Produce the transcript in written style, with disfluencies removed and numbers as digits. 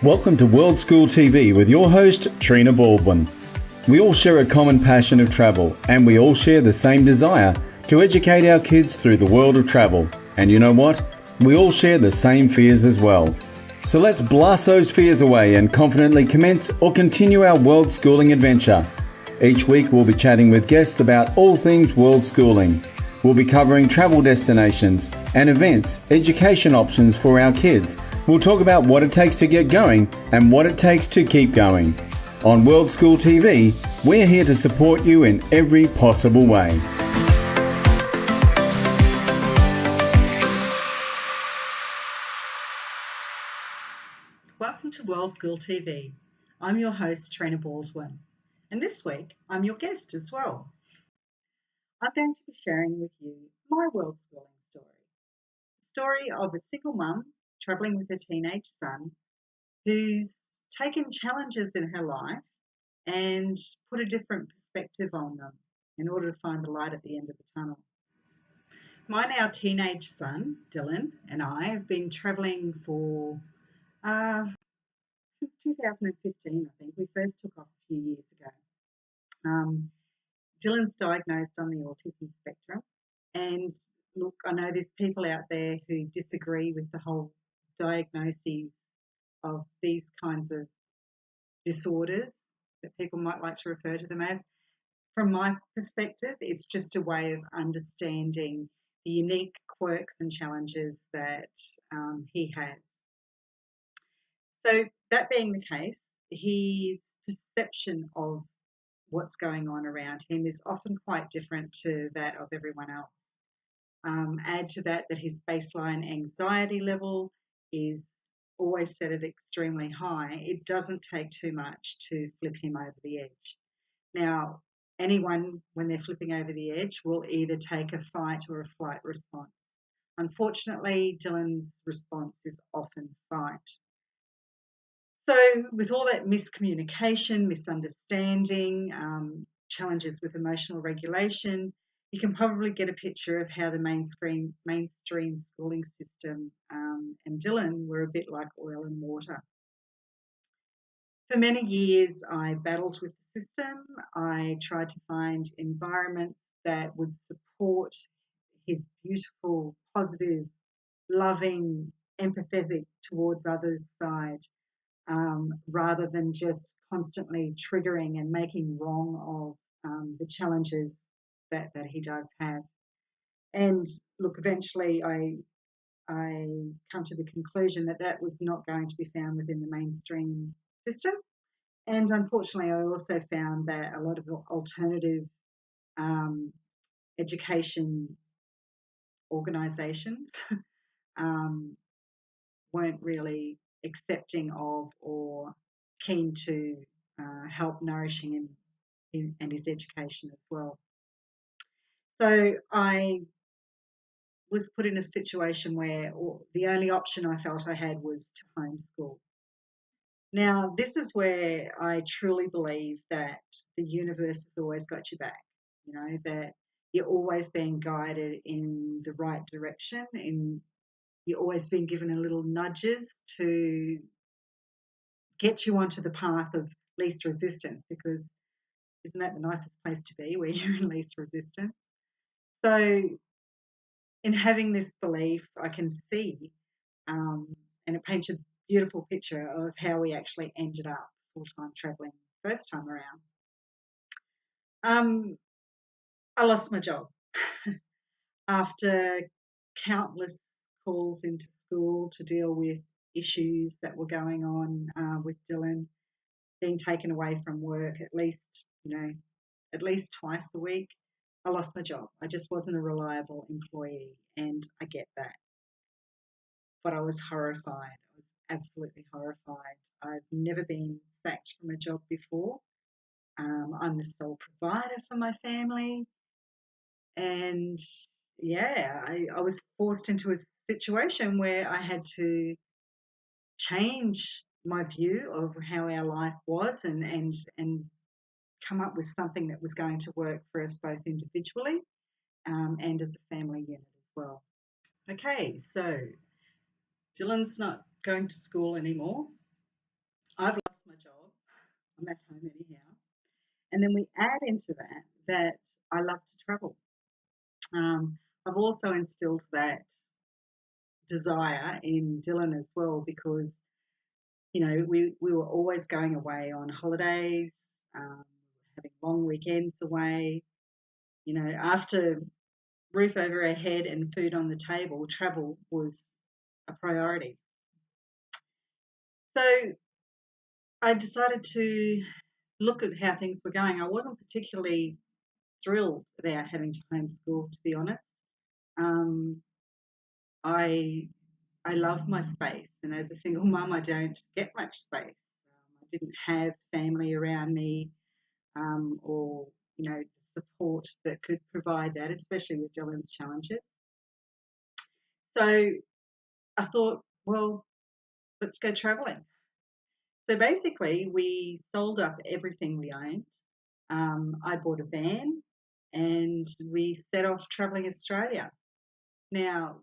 Welcome to Worldschool TV with your host, Trina Baldwin. We all share a common passion of travel, and we all share the same desire to educate our kids through the world of travel. And you know what? We all share the same fears as well. So let's blast those fears away and confidently commence or continue our world schooling adventure. Each week we'll be chatting with guests about all things world schooling. We'll be covering travel destinations and events, education options for our kids. We'll talk about what it takes to get going and what it takes to keep going. On Worldschool TV, we're here to support you in every possible way. Welcome to Worldschool TV. I'm your host, Trina Baldwin, and this week I'm your guest as well. I'm going to be sharing with you my world schooling story. The story of a single mum travelling with a teenage son who's taken challenges in her life and put a different perspective on them in order to find the light at the end of the tunnel. My now teenage son, Dylan, and I have been travelling for since 2015, I think. We first took off a few years ago. Dylan's diagnosed on the autism spectrum, and look, I know there's people out there who disagree with the whole diagnoses of these kinds of disorders that people might like to refer to them as. From my perspective, it's just a way of understanding the unique quirks and challenges that he has. So that being the case, his perception of what's going on around him is often quite different to that of everyone else. Add to that his baseline anxiety level is always set at extremely high. It doesn't take too much to flip him over the edge. Now, anyone, when they're flipping over the edge, will either take a fight or a flight response. Unfortunately, Dylan's response is often fight. So with all that miscommunication, misunderstanding, challenges with emotional regulation, you can probably get a picture of how the mainstream schooling system and Dylan were a bit like oil and water. For many years, I battled with the system. I tried to find environments that would support his beautiful, positive, loving, empathetic towards others side. Rather than just constantly triggering and making wrong of the challenges that he does have. And look, eventually I come to the conclusion that was not going to be found within the mainstream system. And unfortunately, I also found that a lot of alternative education organisations weren't really accepting of or keen to help nourishing him and his education as well. So I was put in a situation where the only option I felt I had was to homeschool. Now, this is where I truly believe that the universe has always got your back, you know, that you're always being guided in the right direction, you're always being given a little nudges to get you onto the path of least resistance, because isn't that the nicest place to be, where you're in least resistance? So in having this belief, I can see, and it paints a beautiful picture of how we actually ended up full-time travelling first time around. I lost my job after countless calls into school to deal with issues that were going on with Dylan, being taken away from work at least twice a week. I lost my job. I just wasn't a reliable employee, and I get that. But I was horrified. I was absolutely horrified. I've never been sacked from a job before. I'm the sole provider for my family. And yeah, I was forced into a situation where I had to change my view of how our life was and come up with something that was going to work for us both individually and as a family unit as well. Okay, so Dylan's not going to school anymore. I've lost my job. I'm at home anyhow. And then we add into that I love to travel. I've also instilled that desire in Dylan as well because, we were always going away on holidays, having long weekends away. After roof over our head and food on the table, travel was a priority. So I decided to look at how things were going. I wasn't particularly thrilled about having to homeschool, to be honest. Um, I I love my space, and as a single mum, I don't get much space. I didn't have family around me, or support that could provide that, especially with Dylan's challenges. So I thought, well, let's go travelling. So basically, we sold up everything we owned. I bought a van, and we set off travelling Australia. Now,